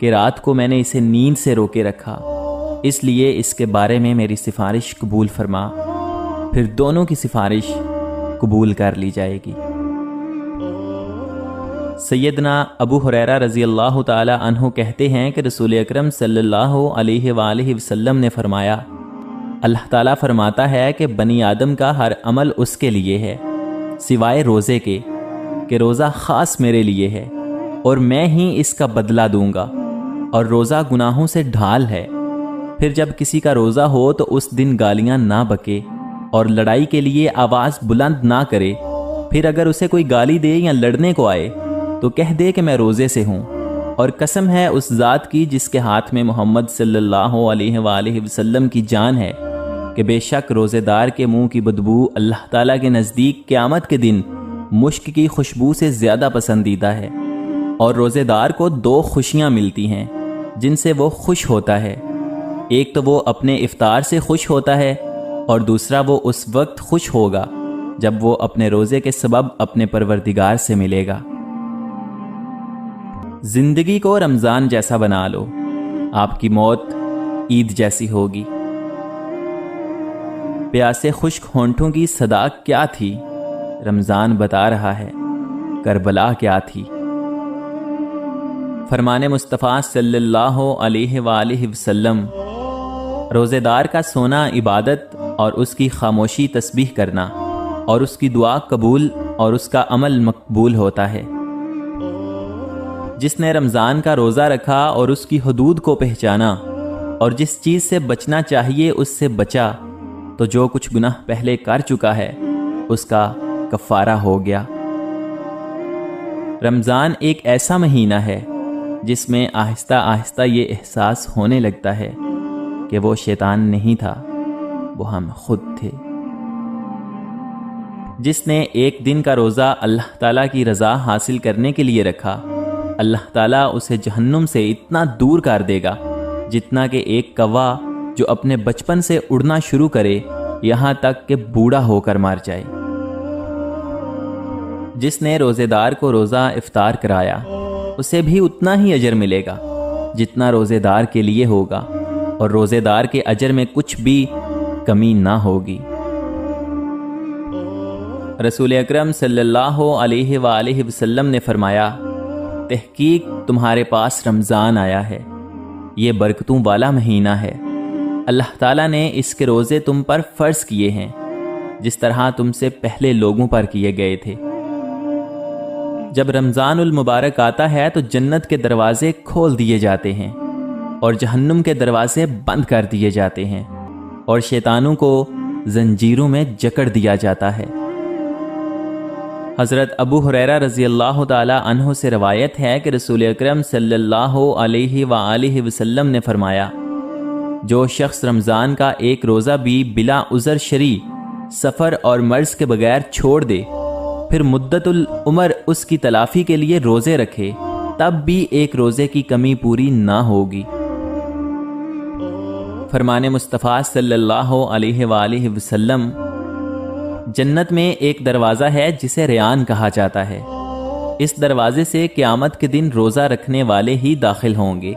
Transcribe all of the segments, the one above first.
کہ رات کو میں نے اسے نیند سے روکے رکھا، اس لیے اس کے بارے میں میری سفارش قبول فرما، پھر دونوں کی سفارش قبول کر لی جائے گی۔ سیدنا ابو ہریرہ رضی اللہ تعالی عنہ کہتے ہیں کہ رسول اکرم صلی اللہ علیہ وآلہ وسلم نے فرمایا، اللہ تعالیٰ فرماتا ہے کہ بنی آدم کا ہر عمل اس کے لیے ہے سوائے روزے کے، کہ روزہ خاص میرے لیے ہے اور میں ہی اس کا بدلہ دوں گا، اور روزہ گناہوں سے ڈھال ہے۔ پھر جب کسی کا روزہ ہو تو اس دن گالیاں نہ بکے اور لڑائی کے لیے آواز بلند نہ کرے۔ پھر اگر اسے کوئی گالی دے یا لڑنے کو آئے تو کہہ دے کہ میں روزے سے ہوں، اور قسم ہے اس ذات کی جس کے ہاتھ میں محمد صلی اللہ علیہ وآلہ وسلم کی جان ہے، کہ بے شک روزے دار کے منہ کی بدبو اللہ تعالیٰ کے نزدیک قیامت کے دن مشک کی خوشبو سے زیادہ پسندیدہ ہے۔ اور روزے دار کو دو خوشیاں ملتی ہیں جن سے وہ خوش ہوتا ہے، ایک تو وہ اپنے افطار سے خوش ہوتا ہے، اور دوسرا وہ اس وقت خوش ہوگا جب وہ اپنے روزے کے سبب اپنے پروردگار سے ملے گا۔ زندگی کو رمضان جیسا بنا لو، آپ کی موت عید جیسی ہوگی۔ پیاسے خشک ہونٹوں کی صدا کیا تھی، رمضان بتا رہا ہے کربلا کیا تھی۔ فرمان مصطفیٰ صلی اللہ علیہ وآلہ وسلم، روزے دار کا سونا عبادت اور اس کی خاموشی تسبیح کرنا، اور اس کی دعا قبول اور اس کا عمل مقبول ہوتا ہے۔ جس نے رمضان کا روزہ رکھا اور اس کی حدود کو پہچانا اور جس چیز سے بچنا چاہیے اس سے بچا، تو جو کچھ گناہ پہلے کر چکا ہے اس کا کفارہ ہو گیا۔ رمضان ایک ایسا مہینہ ہے جس میں آہستہ آہستہ یہ احساس ہونے لگتا ہے کہ وہ شیطان نہیں تھا، وہ ہم خود تھے۔ جس نے ایک دن کا روزہ اللہ تعالیٰ کی رضا حاصل کرنے کے لیے رکھا، اللہ تعالیٰ اسے جہنم سے اتنا دور کر دے گا جتنا کہ ایک کوا جو اپنے بچپن سے اڑنا شروع کرے یہاں تک کہ بوڑھا ہو کر مر جائے۔ جس نے روزے دار کو روزہ افطار کرایا اسے بھی اتنا ہی اجر ملے گا جتنا روزے دار کے لیے ہوگا، اور روزے دار کے اجر میں کچھ بھی کمی نہ ہوگی۔ رسول اکرم صلی اللہ علیہ وآلہ وسلم نے فرمایا، تحقیق تمہارے پاس رمضان آیا ہے، یہ برکتوں والا مہینہ ہے، اللہ تعالیٰ نے اس کے روزے تم پر فرض کیے ہیں جس طرح تم سے پہلے لوگوں پر کیے گئے تھے۔ جب رمضان المبارک آتا ہے تو جنت کے دروازے کھول دیے جاتے ہیں اور جہنم کے دروازے بند کر دیے جاتے ہیں، اور شیطانوں کو زنجیروں میں جکڑ دیا جاتا ہے۔ حضرت ابو ہریرہ رضی اللہ تعالی عنہ سے روایت ہے کہ رسول اکرم صلی اللہ علیہ وآلہ وسلم نے فرمایا، جو شخص رمضان کا ایک روزہ بھی بلا عذر شرعی، سفر اور مرض کے بغیر چھوڑ دے، پھر مدت العمر اس کی تلافی کے لیے روزے رکھے، تب بھی ایک روزے کی کمی پوری نہ ہوگی۔ فرمان مصطفیٰ صلی اللہ علیہ وآلہ وسلم، جنت میں ایک دروازہ ہے جسے ریان کہا جاتا ہے، اس دروازے سے قیامت کے دن روزہ رکھنے والے ہی داخل ہوں گے،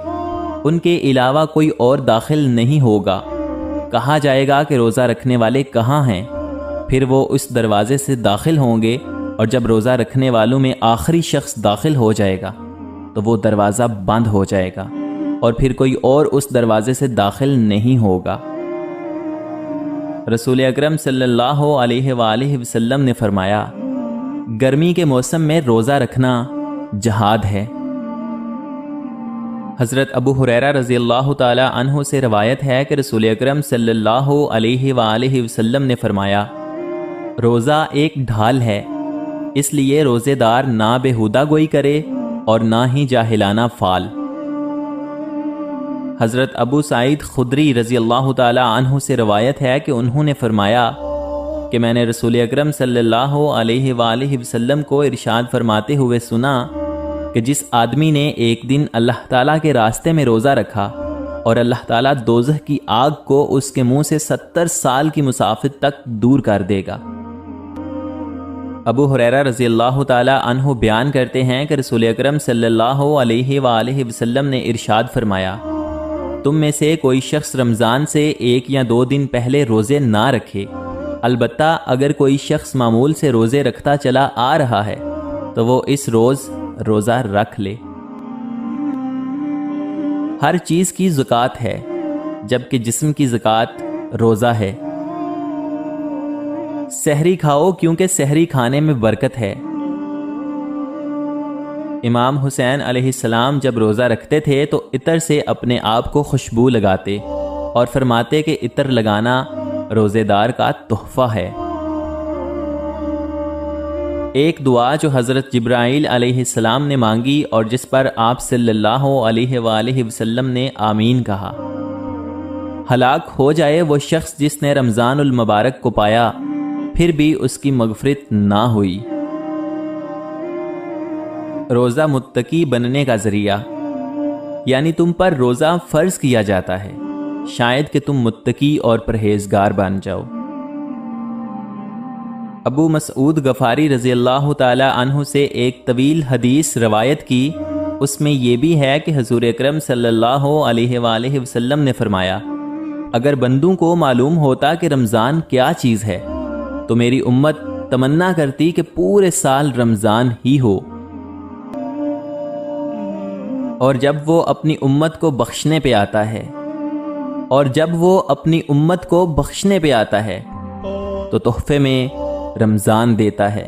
ان کے علاوہ کوئی اور داخل نہیں ہوگا۔ کہا جائے گا کہ روزہ رکھنے والے کہاں ہیں؟ پھر وہ اس دروازے سے داخل ہوں گے، اور جب روزہ رکھنے والوں میں آخری شخص داخل ہو جائے گا تو وہ دروازہ بند ہو جائے گا، اور پھر کوئی اور اس دروازے سے داخل نہیں ہوگا۔ رسول اکرم صلی اللہ علیہ وآلہ وسلم نے فرمایا، گرمی کے موسم میں روزہ رکھنا جہاد ہے۔ حضرت ابو ہریرہ رضی اللہ تعالی عنہ سے روایت ہے کہ رسول اکرم صلی اللہ علیہ وآلہ وسلم نے فرمایا، روزہ ایک ڈھال ہے، اس لیے روزے دار نہ بےہودہ گوئی کرے اور نہ ہی جاہلانہ فال۔ حضرت ابو سعید خدری رضی اللہ تعالی عنہ سے روایت ہے کہ انہوں نے فرمایا کہ میں نے رسول اکرم صلی اللہ علیہ وآلہ وسلم کو ارشاد فرماتے ہوئے سنا کہ جس آدمی نے ایک دن اللہ تعالیٰ کے راستے میں روزہ رکھا اور اللہ تعالیٰ دوزخ کی آگ کو اس کے منہ سے 70 سال کی مسافت تک دور کر دے گا۔ ابو ہریرہ رضی اللہ تعالی عنہ بیان کرتے ہیں کہ رسول اکرم صلی اللہ علیہ وآلہ وسلم نے ارشاد فرمایا، تم میں سے کوئی شخص رمضان سے 1 یا 2 دن پہلے روزے نہ رکھے، البتہ اگر کوئی شخص معمول سے روزے رکھتا چلا آ رہا ہے تو وہ اس روز روزہ رکھ لے۔ ہر چیز کی زکوٰۃ ہے، جبکہ جسم کی زکوٰۃ روزہ ہے۔ سحری کھاؤ کیونکہ سحری کھانے میں برکت ہے۔ امام حسین علیہ السلام جب روزہ رکھتے تھے تو عطر سے اپنے آپ کو خوشبو لگاتے اور فرماتے کہ عطر لگانا روزے دار کا تحفہ ہے۔ ایک دعا جو حضرت جبرائیل علیہ السلام نے مانگی اور جس پر آپ صلی اللہ علیہ وآلہ وسلم نے آمین کہا، ہلاک ہو جائے وہ شخص جس نے رمضان المبارک کو پایا پھر بھی اس کی مغفرت نہ ہوئی۔ روزہ متقی بننے کا ذریعہ، یعنی تم پر روزہ فرض کیا جاتا ہے شاید کہ تم متقی اور پرہیزگار بن جاؤ۔ ابو مسعود غفاری رضی اللہ تعالی عنہ سے ایک طویل حدیث روایت کی، اس میں یہ بھی ہے کہ حضور اکرم صلی اللہ علیہ وآلہ وسلم نے فرمایا، اگر بندوں کو معلوم ہوتا کہ رمضان کیا چیز ہے تو میری امت تمنا کرتی کہ پورے سال رمضان ہی ہو، اور جب وہ اپنی امت کو بخشنے پہ آتا ہے تو تحفے میں رمضان دیتا ہے۔